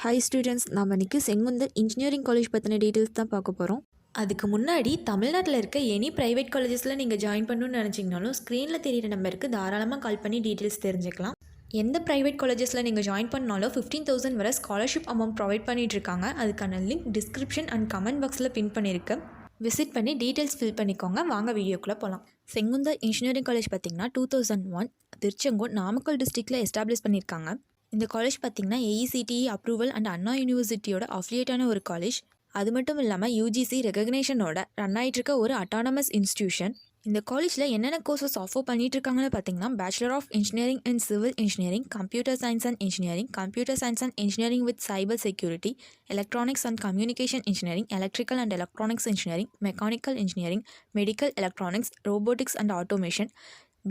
Hi students, நம்ம இன்றைக்கி Sengunthar engineering college பற்றின டீட்டெயில்ஸ் தான் பார்க்க போகிறோம். அதுக்கு முன்னாடி தமிழ்நாட்டில் இருக்க எனி ப்ரைவேட் காலேஜஸில் நீங்கள் ஜாயின் பண்ணணும்னு நினச்சிங்கனாலும் ஸ்க்ரீனில் தெரியிற நம்பருக்கு தாராளமாக கால் பண்ணி டீட்டெயில்ஸ் தெரிஞ்சுக்கலாம். எந்த ப்ரைவேட் காலேஜஸில் நீங்கள் ஜாயின் பண்ணாலும் 15,000 வரை ஸ்காலர்ஷிப் அமௌண்ட் ப்ரொவைட் பண்ணிகிட்ருக்காங்க. அதுக்கான லிங்க் டிஸ்கிரிப்ஷன் அண்ட் கமெண்ட் பாக்ஸில் பின் பண்ணியிருக்கேன். விசிட் பண்ணி டீட்டெயில்ஸ் ஃபில் பண்ணிக்கோங்க. வாங்க வீடியோக்குள்ளே போகலாம். செங்குந்தர் இன்ஜினியரிங் காலேஜ் பார்த்திங்கன்னா 2001 திருச்செங்கோடு நாமக்கல் டிஸ்ட்ரிக்டில் எஸ்டாப்ளிஷ் பண்ணியிருக்காங்க. இந்த காலேஜ் பார்த்திங்கன்னா AECTE அப்ரூவல் அண்ட் அண்ணா யூனிவர்சிட்டியோட அஃபிலியேட்டான ஒரு காலேஜ். அது மட்டும் இல்லாமல் UGC ரெகக்னேஷனோட ரன் ஆகிட்டு இருக்க ஒரு அட்டானமஸ் இன்ஸ்டியூஷன். இந்த காலேஜில் என்னென்ன கோர்சஸ் ஆஃபர் பண்ணிட்டு இருக்காங்கன்னு பார்த்தீங்கன்னா bachelor of engineering and civil engineering, computer science and engineering, computer science and engineering with cyber security, electronics and communication engineering, electrical and electronics engineering, mechanical engineering, medical electronics, robotics and automation,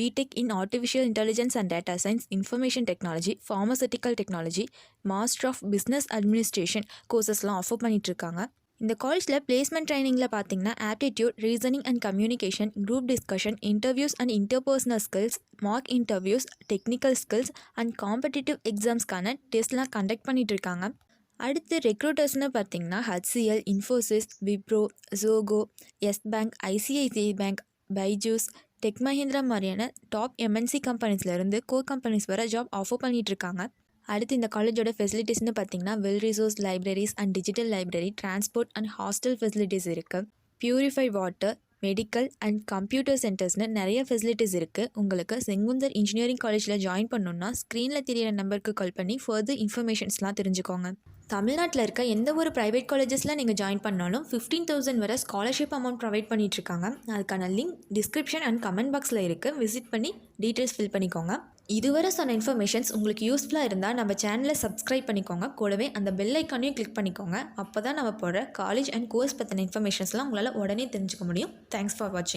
BTech in Artificial Intelligence and Data Science, Information Technology, Pharmaceutical Technology, Master of Business Administration கோர்சஸ்லாம் offer பண்ணிகிட்ருக்காங்க. இந்த காலேஜில் placement ட்ரைனிங்கில் பார்த்தீங்கன்னா aptitude, reasoning and communication, group discussion, interviews and interpersonal skills, mock interviews, technical skills and competitive எக்ஸாம்ஸ்க்கான டெஸ்ட்லாம் conduct பண்ணிகிட்ருக்காங்க. அடுத்து ரெக்ரூட்டர்ஸ்னு பார்த்தீங்கன்னா HCL, Infosys, Wipro, Zoho, Yes Bank, ICICI bank, Byju's, Tech Mahindra மாதிரியான டாப் MNC கம்பெனிஸ்லேருந்து கோர் கம்பெனிஸ் வர ஜாப் ஆஃபர் பண்ணிகிட்ருக்காங்க. அடுத்து இந்த காலேஜோட ஃபெசிலிட்டிஸ்னு பார்த்தீங்கன்னா well resource libraries and digital library, transport and hostel facilities இருக்குது. Purified water, medical and computer சென்டர்ஸ்னு நிறைய ஃபெசிலிட்டிஸ் இருக்குது. உங்களுக்கு செங்குந்தர் இன்ஜினியரிங் காலேஜில் ஜாயின் பண்ணணுன்னா ஸ்க்ரீனில் தெரியிற நம்பருக்கு கால் பண்ணி ஃபர்தர் இன்ஃபர்மேஷன்ஸ்லாம் தெரிஞ்சுக்கோங்க. தமிழ்நாட்டில் இருக்க எந்த ஒரு ப்ரைவேட் காலேஜஸில் நீங்கள் ஜாயின் பண்ணாலும் 15,000 வரை ஸ்காலர்ஷிப் அமௌண்ட் ப்ரொவைட் பண்ணிகிட்ருக்காங்க. அதுக்கான லிங்க் டிஸ்கிரிப்ஷன் அண்ட் கமெண்ட் பாக்ஸில் இருக்குது. விசிட் பண்ணி டீட்டெயில்ஸ் ஃபில் பண்ணிக்கோங்க. இதுவரை சொன்ன இன்ஃபர்மேஷன்ஸ் உங்களுக்கு யூஸ்ஃபுல்லாக இருந்தால் நம்ம சேனலை சப்ஸ்கிரைப் பண்ணிக்கோங்க. கூடவே அந்த பெல் ஐக்கானையும் கிளிக் பண்ணிக்கோங்க. அப்போ தான் நம்ம போடுற காலேஜ் அண்ட் கோர்ஸ் பற்றின இன்ஃபர்மேஷன்ஸ்லாம் உங்களால் உடனே தெரிஞ்சுக்க முடியும். தேங்க்ஸ் ஃபார் வாட்சிங்.